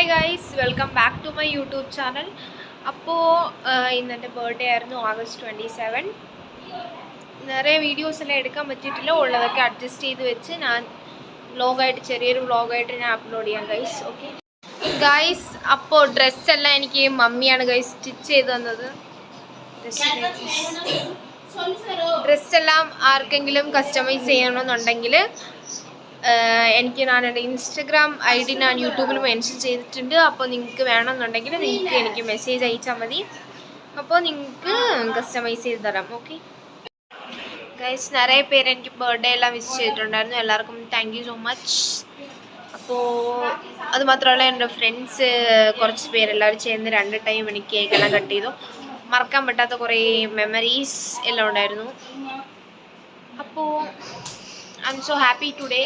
Hi guys, welcome back to my YouTube channel. അപ്പോൾ ഇന്നെൻ്റെ birthday ആയിരുന്നു, August 27. നിറയെ വീഡിയോസ് എല്ലാം എടുക്കാൻ പറ്റിയിട്ടില്ല, ഉള്ളതൊക്കെ അഡ്ജസ്റ്റ് ചെയ്ത് വെച്ച് ഞാൻ വ്ളോഗായിട്ട് ചെറിയൊരു വ്ളോഗായിട്ട് ഞാൻ അപ്ലോഡ് ചെയ്യാം ഗൈസ്. ഓക്കെ ഗൈസ്, അപ്പോൾ ഡ്രസ്സെല്ലാം എനിക്ക് മമ്മിയാണ് ഗൈസ് സ്റ്റിച്ച് ചെയ്ത് തന്നത്. ഡ്രസ്സെല്ലാം ആർക്കെങ്കിലും കസ്റ്റമൈസ് ചെയ്യണമെന്നുണ്ടെങ്കിൽ എനിക്ക് ഞാൻ എൻ്റെ ഇൻസ്റ്റഗ്രാം ID ഞാൻ യൂട്യൂബിൽ മെൻഷൻ ചെയ്തിട്ടുണ്ട്. അപ്പോൾ നിങ്ങൾക്ക് വേണമെന്നുണ്ടെങ്കിൽ നിങ്ങൾക്ക് എനിക്ക് മെസ്സേജ് അയച്ചാൽ മതി. അപ്പോൾ നിങ്ങൾക്ക് കസ്റ്റമൈസ് ചെയ്ത് തരാം. ഓക്കെ ഗൈസ്, നിറയെ പേര് എനിക്ക് ബർത്ത്ഡേ എല്ലാം വിഷ് ചെയ്തിട്ടുണ്ടായിരുന്നു. എല്ലാവർക്കും താങ്ക് യു സോ മച്ച്. അപ്പോൾ അതുമാത്രമല്ല, എൻ്റെ ഫ്രണ്ട്സ് കുറച്ച് പേരെല്ലാവരും ചേർന്ന് 2 ടൈം എനിക്ക് കേക്കെല്ലാം കട്ട് ചെയ്തു. മറക്കാൻ പറ്റാത്ത കുറേ മെമ്മറീസ് എല്ലാം ഉണ്ടായിരുന്നു. അപ്പോൾ I M so happy today.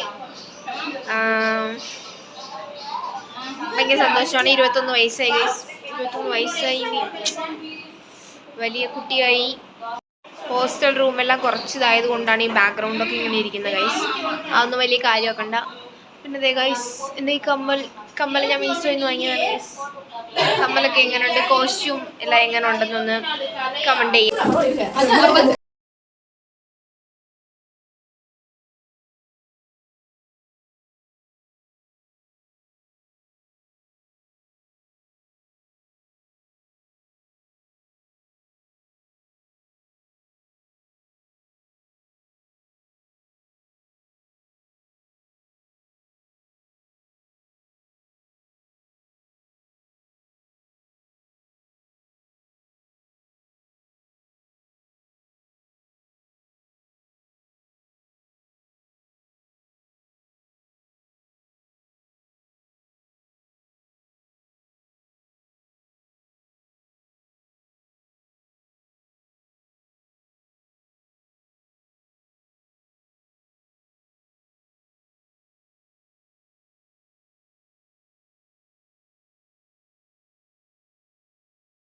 ഭയങ്കര സന്തോഷമാണ്. 21 വയസ്സായി ഗൈസ്. 21 വയസ്സായി, വലിയ കുട്ടിയായി. ഹോസ്റ്റൽ റൂമെല്ലാം കുറച്ചിതായത് കൊണ്ടാണ് ഈ ബാക്ക്ഗ്രൗണ്ടൊക്കെ ഇങ്ങനെ ഇരിക്കുന്നത് ഗൈസ്. അതൊന്നും വലിയ കാര്യമാക്കണ്ട. പിന്നെ അതെ ഗൈസ്, എൻ്റെ ഈ കമ്മൽ ഞാൻ മീശോയിൽ നിന്ന് വാങ്ങിയതാണ് ഗൈസ്. കമ്മലൊക്കെ എങ്ങനെയുണ്ട്, കോസ്റ്റ്യൂം എല്ലാം എങ്ങനെ ഉണ്ടെന്നൊന്ന് കമൻറ്റ് ചെയ്യും.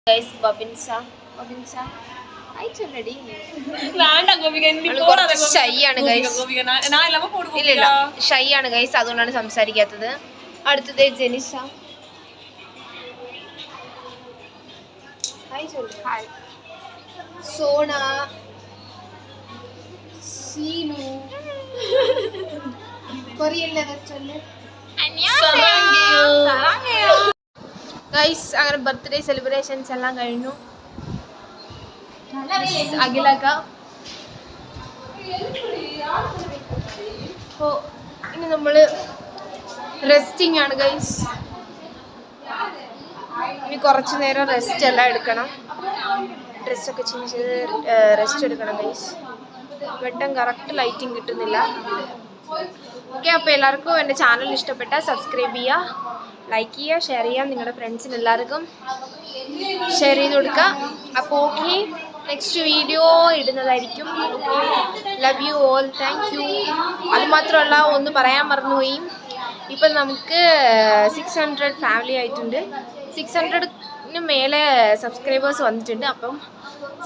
ഗൈസ്, ബബിൻസ അയച്ചോടി ഷൈ ആണ് ഗൈസ്. ഇല്ല, ഷൈ ആണ് ഗൈസ്, അതുകൊണ്ടാണ് സംസാരിക്കാത്തത്. അടുത്തത് ജെനിഷ. സോണ, സീനു, കൊറിയല്ലേ ഗൈസ്. അങ്ങനെ ബർത്ത്ഡേ സെലിബ്രേഷൻസ് എല്ലാം കഴിഞ്ഞു. അഖിലക്ക. അപ്പോൾ ഇനി നമ്മൾ റെസ്റ്റിംഗ് ആണ് ഗൈസ്. ഇനി കുറച്ച് നേരം റെസ്റ്റ് എല്ലാം എടുക്കണം. ഡ്രസ്സൊക്കെ ചേഞ്ച് ചെയ്ത് റെസ്റ്റ് എടുക്കണം ഗൈസ്. വെട്ടം കറക്റ്റ് ലൈറ്റിംഗ് കിട്ടുന്നില്ല. ഓക്കെ, അപ്പോൾ എല്ലാവർക്കും എൻ്റെ ചാനൽ ഇഷ്ടപ്പെട്ടാൽ സബ്സ്ക്രൈബ് ചെയ്യുക, ലൈക്ക് ചെയ്യുക, ഷെയർ ചെയ്യുക. നിങ്ങളുടെ ഫ്രണ്ട്സിന് എല്ലാവർക്കും ഷെയർ ചെയ്ത് കൊടുക്കുക. അപ്പോൾ ഓക്കെ, നെക്സ്റ്റ് വീഡിയോ ഇടുന്നതായിരിക്കും. Okay, love you all, thank you. അതുമാത്രമല്ല, ഒന്ന് പറയാൻ മറന്നുപോയി, ഇപ്പം നമുക്ക് 600 ഫാമിലി ആയിട്ടുണ്ട്. 600-ന് മേലെ സബ്സ്ക്രൈബേഴ്സ് വന്നിട്ടുണ്ട്. അപ്പം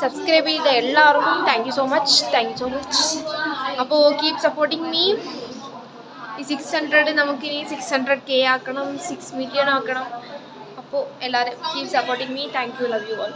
സബ്സ്ക്രൈബ് ചെയ്ത എല്ലാവർക്കും താങ്ക് യു സോ മച്ച്. അപ്പോൾ കീപ് സപ്പോർട്ടിങ് മീ. ഈ 600 നമുക്കിനി 600K ആക്കണം, 6 മില്യൺ ആക്കണം. അപ്പോൾ എല്ലാവരും keep supporting me. Thank you, love you all.